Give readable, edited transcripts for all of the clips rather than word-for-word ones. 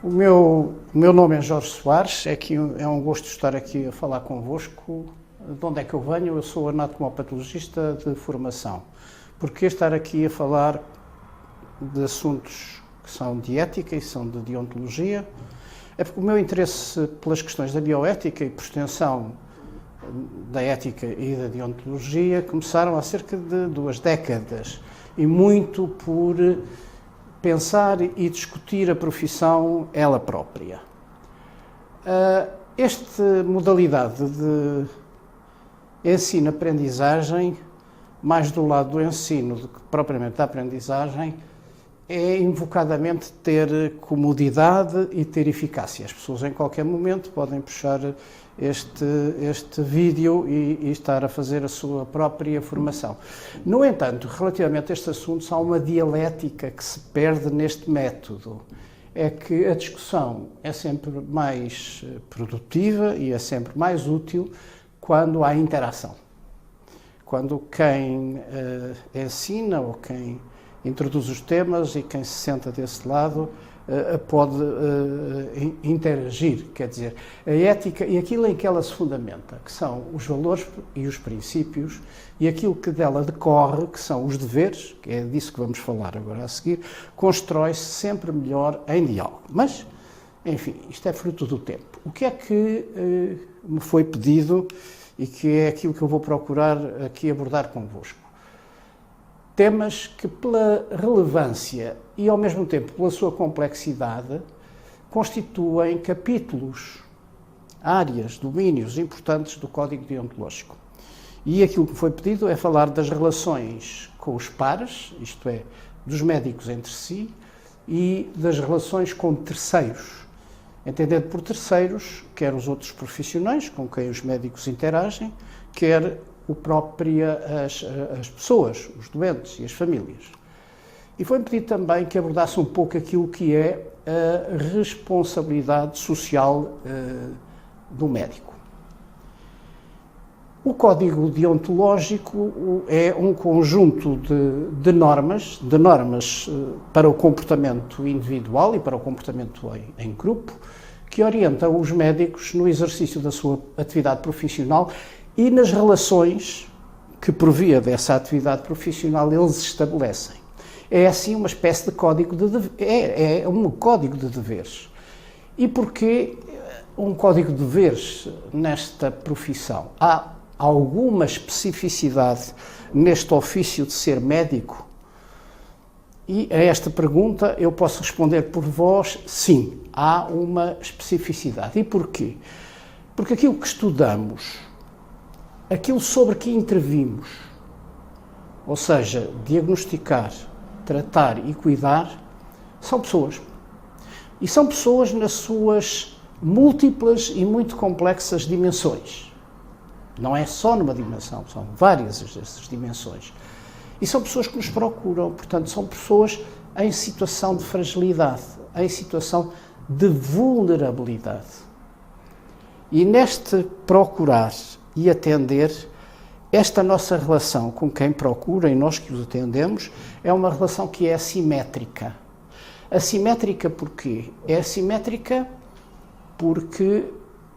O meu nome é Jorge Soares, é um gosto estar aqui a falar convosco. De onde é que eu venho? Eu sou anatomopatologista de formação. Porquê estar aqui a falar de assuntos que são de ética e são de deontologia? É porque o meu interesse pelas questões da bioética e por extensão da ética e da deontologia começaram há cerca de 2 décadas e muito por pensar e discutir a profissão ela própria. Esta modalidade de ensino-aprendizagem, mais do lado do ensino do que propriamente da aprendizagem, é invocadamente ter comodidade e ter eficácia. As pessoas em qualquer momento podem puxar este vídeo e estar a fazer a sua própria formação. No entanto, relativamente a estes assuntos, há uma dialética que se perde neste método. É que a discussão é sempre mais produtiva e é sempre mais útil quando há interação. Quando quem ensina ou quem introduz os temas e quem se senta desse lado pode interagir, quer dizer, a ética e aquilo em que ela se fundamenta, que são os valores e os princípios, e aquilo que dela decorre, que são os deveres, que é disso que vamos falar agora a seguir, constrói-se sempre melhor em diálogo. Mas, enfim, isto é fruto do tempo. O que é que me foi pedido e que é aquilo que eu vou procurar aqui abordar convosco? Temas que, pela relevância e, ao mesmo tempo, pela sua complexidade, constituem capítulos, áreas, domínios importantes do Código Deontológico. E aquilo que me foi pedido é falar das relações com os pares, isto é, dos médicos entre si, e das relações com terceiros. Entendendo por terceiros, quer os outros profissionais com quem os médicos interagem, quer as pessoas, os doentes e as famílias. E foi-me pedido também que abordasse um pouco aquilo que é a responsabilidade social do médico. O Código Deontológico é um conjunto de normas para o comportamento individual e para o comportamento em grupo, que orientam os médicos no exercício da sua atividade profissional e nas relações que, por via dessa atividade profissional, eles estabelecem. É assim uma espécie de código um código de deveres. E porquê um código de deveres nesta profissão? Há alguma especificidade neste ofício de ser médico? E a esta pergunta eu posso responder por vós, sim, há uma especificidade. E porquê? Porque aquilo que estudamos, aquilo sobre que intervimos, ou seja, diagnosticar, tratar e cuidar, são pessoas. E são pessoas nas suas múltiplas e muito complexas dimensões. Não é só numa dimensão, são várias dessas dimensões. E são pessoas que nos procuram, portanto, são pessoas em situação de fragilidade, em situação de vulnerabilidade. E neste procurar e atender, esta nossa relação com quem procura e nós que os atendemos é uma relação que é assimétrica. Assimétrica porquê? É assimétrica porque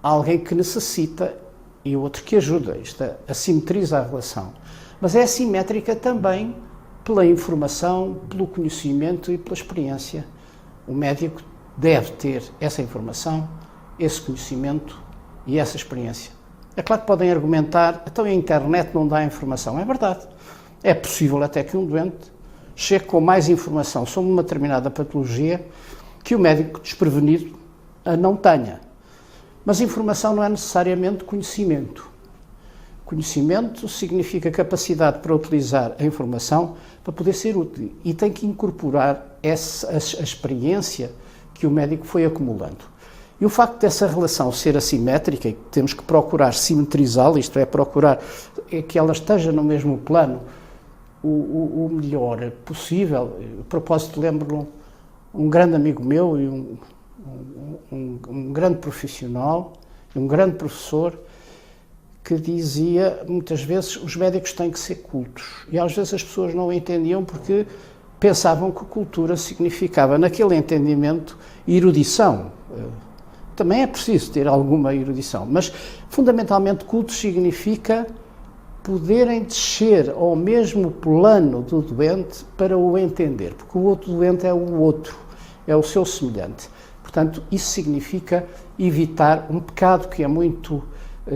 há alguém que necessita e outro que ajuda. Isto assimetriza a relação. Mas é assimétrica também pela informação, pelo conhecimento e pela experiência. O médico deve ter essa informação, esse conhecimento e essa experiência. É claro que podem argumentar, então a internet não dá informação. É verdade. É possível até que um doente chegue com mais informação sobre uma determinada patologia que o médico desprevenido a não tenha. Mas informação não é necessariamente conhecimento. Conhecimento significa capacidade para utilizar a informação para poder ser útil e tem que incorporar a experiência que o médico foi acumulando. E o facto dessa relação ser assimétrica e que temos que procurar simetrizá-la, isto é, procurar que ela esteja no mesmo plano o melhor possível. A propósito, lembro um grande amigo meu e um grande profissional, um grande professor, que dizia, muitas vezes, os médicos têm que ser cultos. E às vezes as pessoas não o entendiam porque pensavam que cultura significava, naquele entendimento, erudição. Também é preciso ter alguma erudição, mas fundamentalmente culto significa poderem descer ao mesmo plano do doente para o entender, porque o outro doente é o outro, é o seu semelhante. Portanto, isso significa evitar um pecado que é muito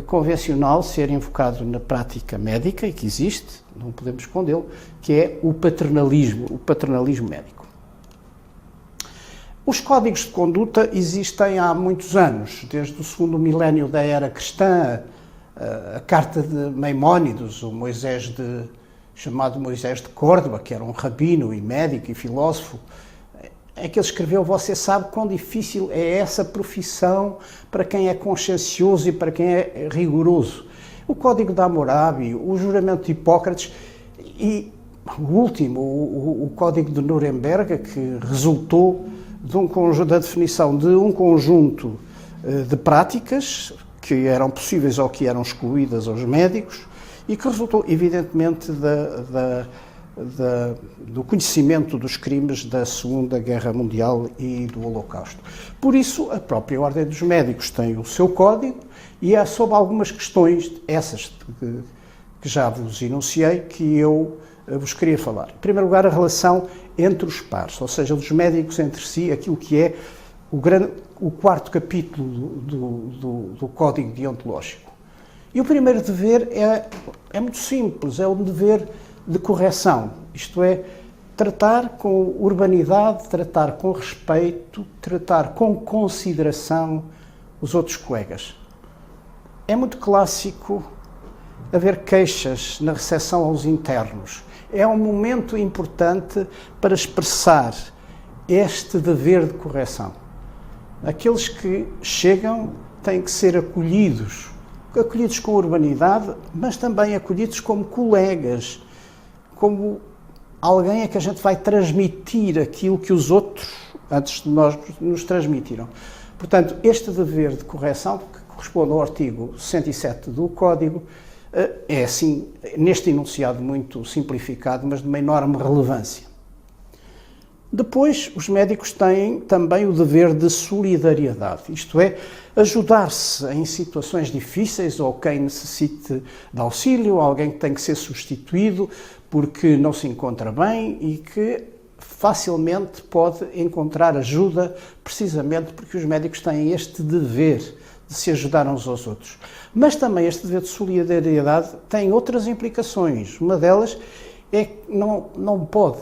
convencional ser invocado na prática médica e que existe, não podemos escondê-lo, que é o paternalismo médico. Os códigos de conduta existem há muitos anos, desde o segundo milénio da era cristã, a carta de Maimónides, o chamado Moisés de Córdoba, que era um rabino e médico e filósofo, é que ele escreveu: você sabe quão difícil é essa profissão para quem é consciencioso e para quem é rigoroso. O Código de Hammurabi, o juramento de Hipócrates e o último, o Código de Nuremberg, que resultou da definição de um conjunto de práticas que eram possíveis ou que eram excluídas aos médicos e que resultou, evidentemente, do conhecimento dos crimes da Segunda Guerra Mundial e do Holocausto. Por isso, a própria Ordem dos Médicos tem o seu código e é sobre algumas questões, essas que já vos enunciei, que eu vos queria falar. Em primeiro lugar, a relação entre os pares, ou seja, dos médicos entre si, aquilo que é o quarto capítulo do Código Deontológico. E o primeiro dever é muito simples, é o dever de correção, isto é, tratar com urbanidade, tratar com respeito, tratar com consideração os outros colegas. É muito clássico haver queixas na recepção aos internos. É um momento importante para expressar este dever de correção. Aqueles que chegam têm que ser acolhidos com urbanidade, mas também acolhidos como colegas, como alguém a que a gente vai transmitir aquilo que os outros, antes de nós, nos transmitiram. Portanto, este dever de correção, que corresponde ao artigo 107 do Código, é assim, neste enunciado muito simplificado, mas de uma enorme relevância. Depois, os médicos têm também o dever de solidariedade, isto é, ajudar-se em situações difíceis ou quem necessite de auxílio, alguém que tem que ser substituído porque não se encontra bem e que facilmente pode encontrar ajuda, precisamente porque os médicos têm este dever de se ajudar uns aos outros. Mas também este dever de solidariedade tem outras implicações. Uma delas é que não pode,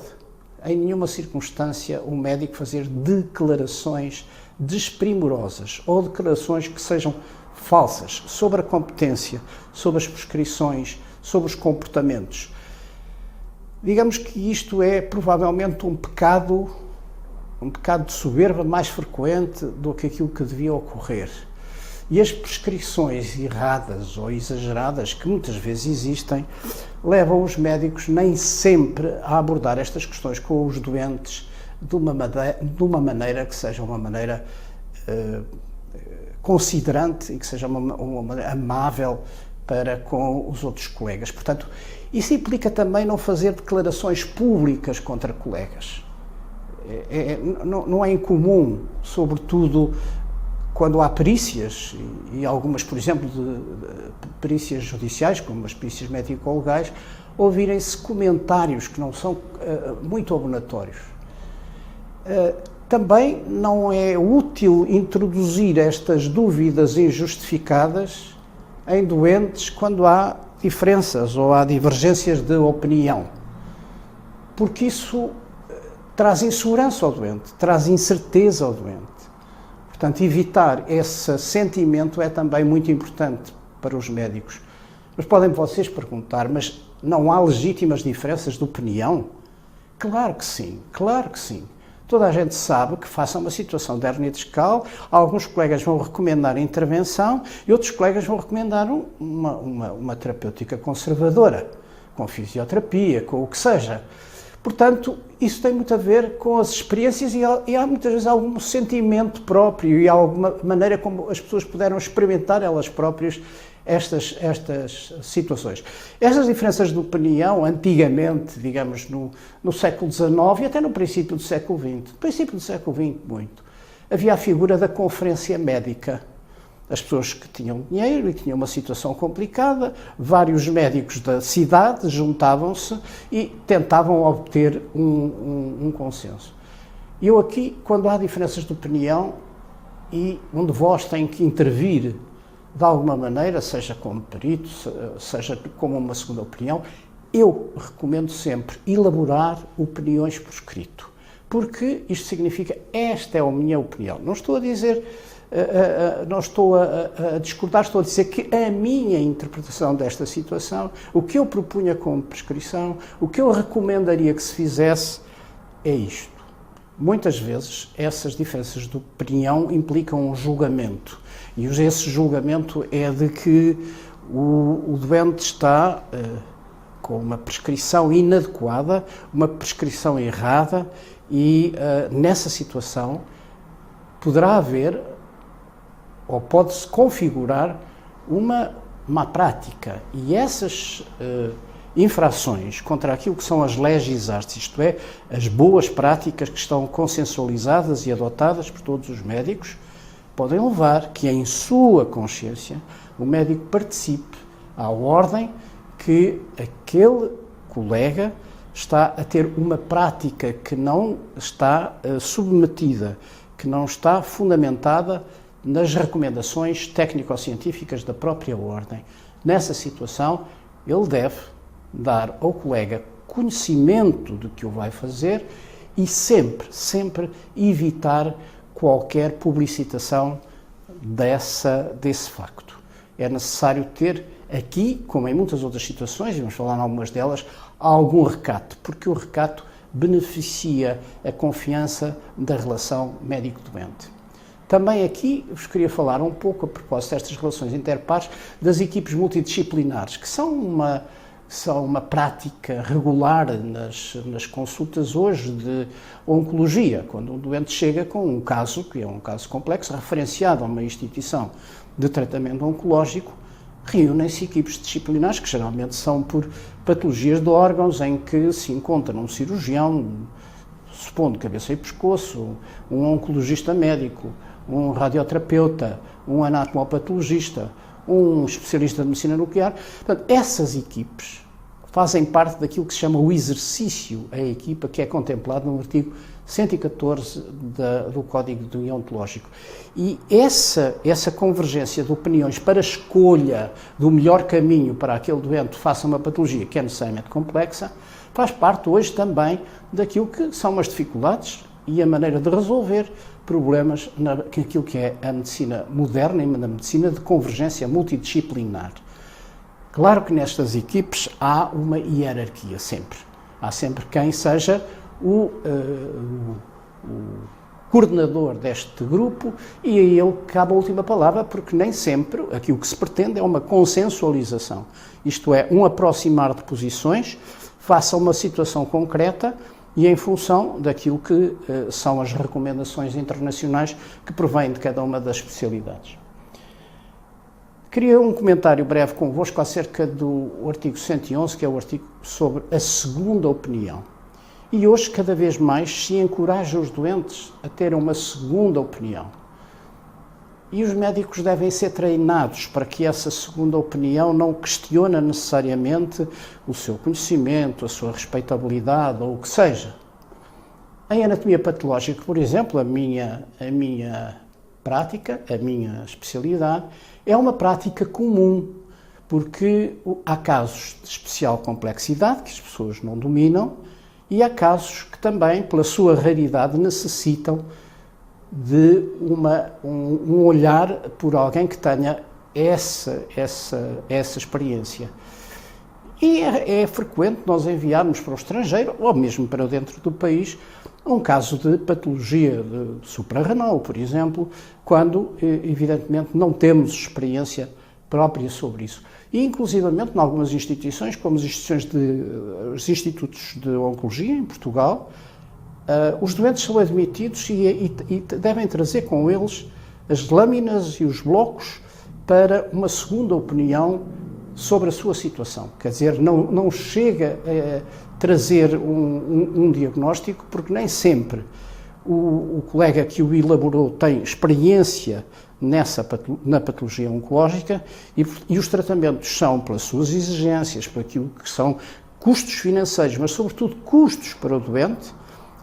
em nenhuma circunstância, o médico fazer declarações desprimorosas ou declarações que sejam falsas sobre a competência, sobre as prescrições, sobre os comportamentos. Digamos que isto é provavelmente um pecado de soberba mais frequente do que aquilo que devia ocorrer. E as prescrições erradas ou exageradas, que muitas vezes existem, levam os médicos nem sempre a abordar estas questões com os doentes de uma maneira que seja uma maneira considerante e que seja uma maneira amável para com os outros colegas. Portanto, isso implica também não fazer declarações públicas contra colegas. Não é incomum, sobretudo quando há perícias, e algumas, por exemplo, de perícias judiciais, como as perícias médico-legais, ouvirem-se comentários que não são muito abonatórios. Também não é útil introduzir estas dúvidas injustificadas em doentes quando há diferenças ou há divergências de opinião, porque isso traz insegurança ao doente, traz incerteza ao doente. Portanto, evitar esse sentimento é também muito importante para os médicos. Mas podem vocês perguntar, mas não há legítimas diferenças de opinião? Claro que sim, claro que sim. Toda a gente sabe que, face a uma situação de hérnia discal, alguns colegas vão recomendar a intervenção e outros colegas vão recomendar uma terapêutica conservadora, com fisioterapia, com o que seja. Portanto, isso tem muito a ver com as experiências e há muitas vezes algum sentimento próprio e alguma maneira como as pessoas puderam experimentar elas próprias estas situações. Estas diferenças de opinião, antigamente, digamos, no século XIX e até no princípio do século XX, no princípio do século XX, muito, havia a figura da conferência médica. As pessoas que tinham dinheiro e tinham uma situação complicada, vários médicos da cidade juntavam-se e tentavam obter um consenso. Eu aqui, quando há diferenças de opinião e um de vós tem que intervir de alguma maneira, seja como perito, seja como uma segunda opinião, eu recomendo sempre elaborar opiniões por escrito, porque isto significa, esta é a minha opinião. Não estou a dizer... não estou a discordar, estou a dizer que a minha interpretação desta situação, o que eu propunha como prescrição, o que eu recomendaria que se fizesse, é isto. Muitas vezes essas diferenças de opinião implicam um julgamento, e esse julgamento é de que o doente está com uma prescrição inadequada, uma prescrição errada, e nessa situação poderá haver ou pode-se configurar uma má prática. E essas infrações contra aquilo que são as legis artis, isto é, as boas práticas que estão consensualizadas e adotadas por todos os médicos, podem levar que, em sua consciência, o médico participe à ordem que aquele colega está a ter uma prática que não está submetida, que não está fundamentada nas recomendações técnico-científicas da própria ordem. Nessa situação, ele deve dar ao colega conhecimento do que o vai fazer e sempre evitar qualquer publicitação desse facto. É necessário ter aqui, como em muitas outras situações, e vamos falar em algumas delas, algum recato, porque o recato beneficia a confiança da relação médico-doente. Também aqui vos queria falar um pouco, a propósito destas relações interpares, das equipes multidisciplinares, que são uma prática regular nas consultas hoje de oncologia, quando um doente chega com um caso, que é um caso complexo, referenciado a uma instituição de tratamento oncológico, reúnem-se equipes disciplinares, que geralmente são por patologias de órgãos, em que se encontra um cirurgião, supondo cabeça e pescoço, um oncologista médico, um radioterapeuta, um anatomopatologista, um especialista de medicina nuclear. Portanto, essas equipes fazem parte daquilo que se chama o exercício à equipa, que é contemplado no artigo 114 do Código Deontológico. E essa convergência de opiniões para a escolha do melhor caminho para aquele doente face a uma patologia que é necessariamente complexa, faz parte hoje também daquilo que são as dificuldades e a maneira de resolver problemas naquilo que é a medicina moderna e na medicina de convergência multidisciplinar. Claro que nestas equipes há uma hierarquia sempre. Há sempre quem seja o coordenador deste grupo e a ele cabe a última palavra, porque nem sempre aquilo que se pretende é uma consensualização. Isto é, um aproximar de posições face a uma situação concreta e em função daquilo que são as recomendações internacionais que provêm de cada uma das especialidades. Queria um comentário breve convosco acerca do artigo 111, que é o artigo sobre a segunda opinião. E hoje, cada vez mais, se encoraja os doentes a terem uma segunda opinião. E os médicos devem ser treinados para que essa segunda opinião não questione necessariamente o seu conhecimento, a sua respeitabilidade ou o que seja. Em anatomia patológica, por exemplo, a minha prática, a minha especialidade, é uma prática comum, porque há casos de especial complexidade que as pessoas não dominam e há casos que também, pela sua raridade, necessitam de um olhar por alguém que tenha essa experiência. E é frequente nós enviarmos para o estrangeiro, ou mesmo para dentro do país, um caso de patologia suprarrenal, por exemplo, quando, evidentemente, não temos experiência própria sobre isso. E, inclusivamente, em algumas instituições, como os institutos de oncologia em Portugal, os doentes são admitidos e devem trazer com eles as lâminas e os blocos para uma segunda opinião sobre a sua situação. Quer dizer, não chega a trazer um diagnóstico, porque nem sempre o colega que o elaborou tem experiência na patologia oncológica e os tratamentos são, pelas suas exigências, por aquilo que são custos financeiros, mas sobretudo custos para o doente,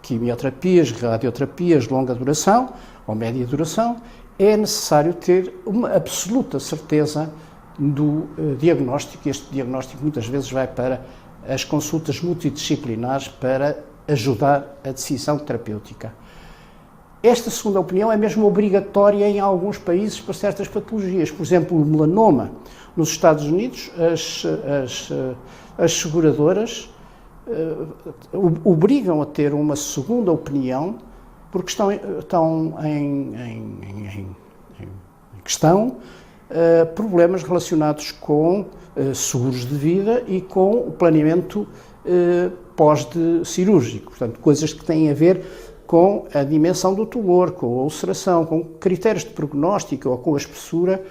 quimioterapias, radioterapias de longa duração ou média duração, é necessário ter uma absoluta certeza do diagnóstico. Este diagnóstico muitas vezes vai para as consultas multidisciplinares para ajudar a decisão terapêutica. Esta segunda opinião é mesmo obrigatória em alguns países para certas patologias. Por exemplo, o melanoma. Nos Estados Unidos, as seguradoras obrigam a ter uma segunda opinião porque estão em questão problemas relacionados com seguros de vida e com o planeamento pós-cirúrgico. Portanto, coisas que têm a ver com a dimensão do tumor, com a ulceração, com critérios de prognóstico ou com a espessura.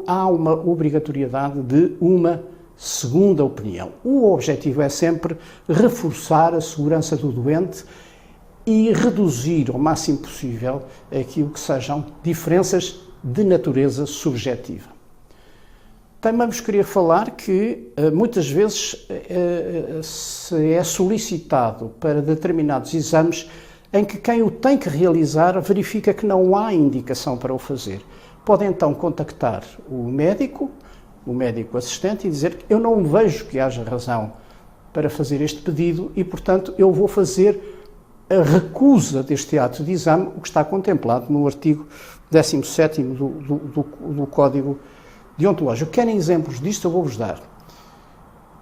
Há uma obrigatoriedade de uma segunda opinião. O objetivo é sempre reforçar a segurança do doente e reduzir ao máximo possível aquilo que sejam diferenças de natureza subjetiva. Também vos queria falar que muitas vezes se é solicitado para determinados exames em que quem o tem que realizar verifica que não há indicação para o fazer. Pode então contactar o médico assistente e dizer que eu não vejo que haja razão para fazer este pedido e, portanto, eu vou fazer a recusa deste ato de exame, o que está contemplado no artigo 17º do Código Deontológico. Querem exemplos disto? Eu vou-vos dar.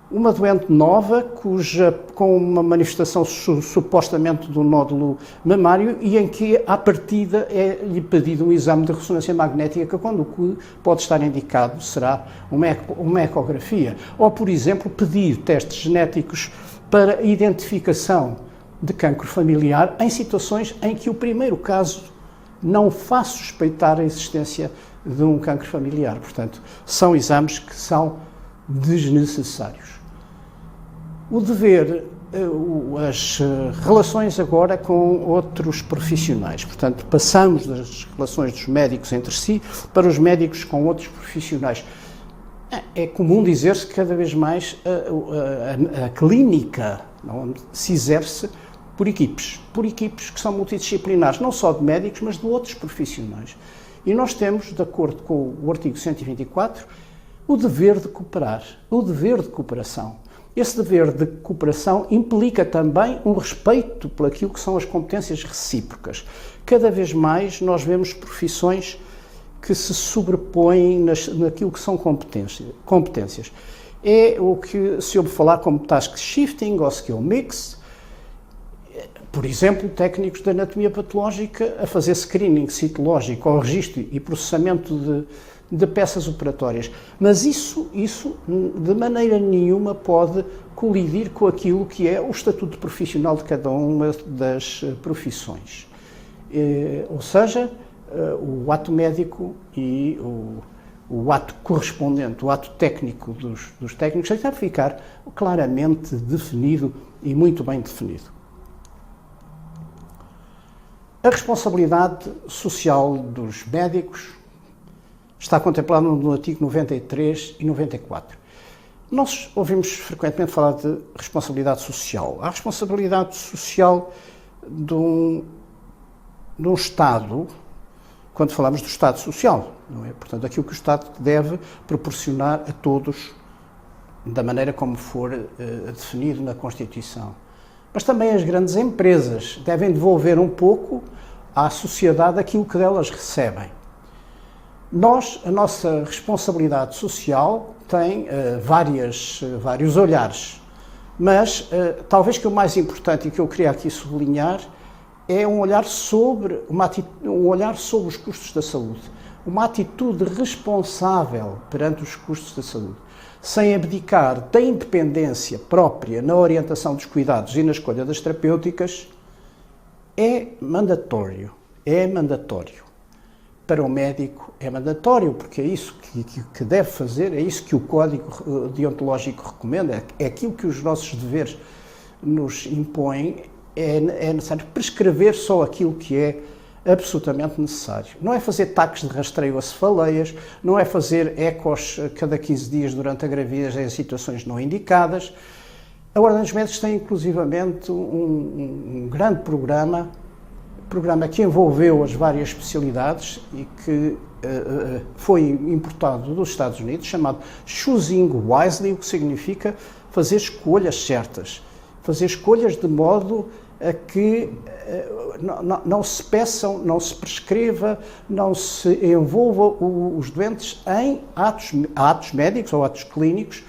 Uma doente nova, com uma manifestação supostamente do nódulo mamário e em que, à partida, é-lhe pedido um exame de ressonância magnética, quando o que pode estar indicado será uma ecografia. Ou, por exemplo, pedir testes genéticos para identificação de cancro familiar em situações em que o primeiro caso não faz suspeitar a existência de um cancro familiar. Portanto, são exames que são desnecessários. O dever, as relações agora com outros profissionais. Portanto, passamos das relações dos médicos entre si para os médicos com outros profissionais. É comum dizer-se que cada vez mais a clínica se exerce por equipes que são multidisciplinares, não só de médicos, mas de outros profissionais. E nós temos, de acordo com o artigo 124, o dever de cooperar, o dever de cooperação. Esse dever de cooperação implica também um respeito por aquilo que são as competências recíprocas. Cada vez mais nós vemos profissões que se sobrepõem naquilo que são competências. É o que se ouve falar como task shifting ou skill mix. Por exemplo, técnicos de anatomia patológica a fazer screening citológico ou registro e processamento de peças operatórias. Mas isso de maneira nenhuma pode colidir com aquilo que é o estatuto profissional de cada uma das profissões. Ou seja, o ato médico e o ato correspondente, o ato técnico dos técnicos, tem que ficar claramente definido e muito bem definido. A responsabilidade social dos médicos está contemplada no artigo 93 e 94. Nós ouvimos frequentemente falar de responsabilidade social. A responsabilidade social de um Estado, quando falamos do Estado social, não é? Portanto, aquilo que o Estado deve proporcionar a todos da maneira como for definido na Constituição. Mas também as grandes empresas devem devolver um pouco à sociedade aquilo que delas recebem. A nossa responsabilidade social tem vários olhares, mas talvez que o mais importante e que eu queria aqui sublinhar é um olhar sobre os custos da saúde, uma atitude responsável perante os custos da saúde, sem abdicar da independência própria na orientação dos cuidados e na escolha das terapêuticas, é mandatório. para o médico é mandatório, porque é isso que deve fazer, é isso que o Código Deontológico recomenda, é aquilo que os nossos deveres nos impõem, é necessário prescrever só aquilo que é absolutamente necessário. Não é fazer taques de rastreio a cefaleias, não é fazer ecos cada 15 dias durante a gravidez em situações não indicadas. A Ordem dos Médicos tem inclusivamente um grande programa que envolveu as várias especialidades e que foi importado dos Estados Unidos, chamado Choosing Wisely, o que significa fazer escolhas certas, fazer escolhas de modo a que não se peçam, não se prescreva, não se envolva os doentes em atos médicos ou atos clínicos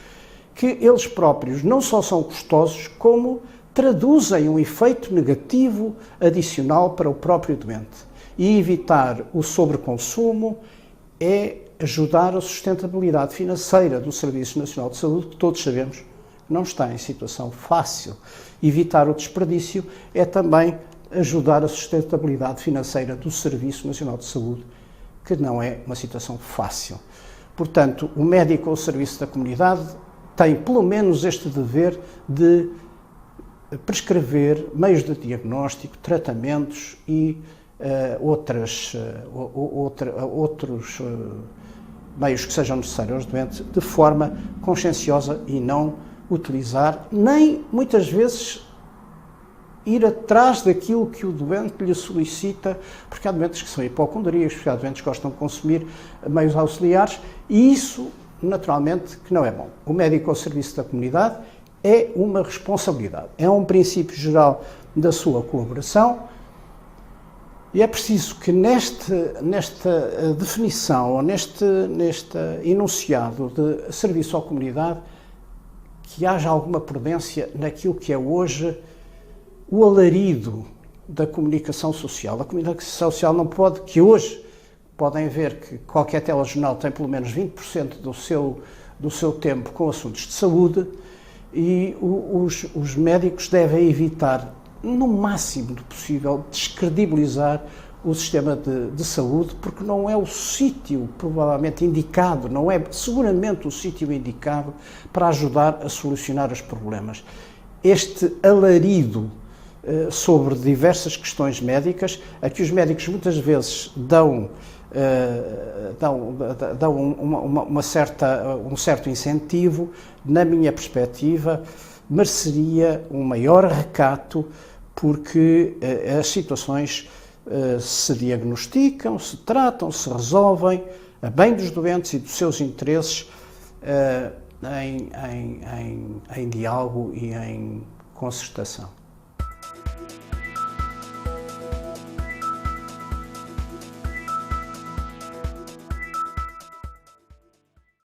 que eles próprios não só são custosos, como traduzem um efeito negativo adicional para o próprio doente. E evitar o sobreconsumo é ajudar a sustentabilidade financeira do Serviço Nacional de Saúde, que todos sabemos não está em situação fácil. Evitar o desperdício é também ajudar a sustentabilidade financeira do Serviço Nacional de Saúde, que não é uma situação fácil. Portanto, o médico ao serviço da comunidade tem pelo menos este dever de prescrever meios de diagnóstico, tratamentos e outros meios que sejam necessários aos doentes de forma conscienciosa e não utilizar, nem muitas vezes ir atrás daquilo que o doente lhe solicita, porque há doentes que são hipocondríacos, porque há doentes que gostam de consumir meios auxiliares, e isso, naturalmente, que não é bom. O médico ao serviço da comunidade é uma responsabilidade, é um princípio geral da sua colaboração, e é preciso que nesta definição, ou neste enunciado de serviço à comunidade, que haja alguma prudência naquilo que é hoje o alarido da comunicação social. A comunicação social não pode, que hoje podem ver que qualquer telejornal tem pelo menos 20% do seu tempo com assuntos de saúde, e os médicos devem evitar, no máximo do possível, descredibilizar o sistema de saúde, porque não é o sítio provavelmente indicado, não é seguramente o sítio indicado para ajudar a solucionar os problemas. Este alarido sobre diversas questões médicas, a que os médicos muitas vezes dão um certo incentivo, na minha perspectiva, mereceria um maior recato, porque as situações se diagnosticam, se tratam, se resolvem a bem dos doentes e dos seus interesses em diálogo e em concertação.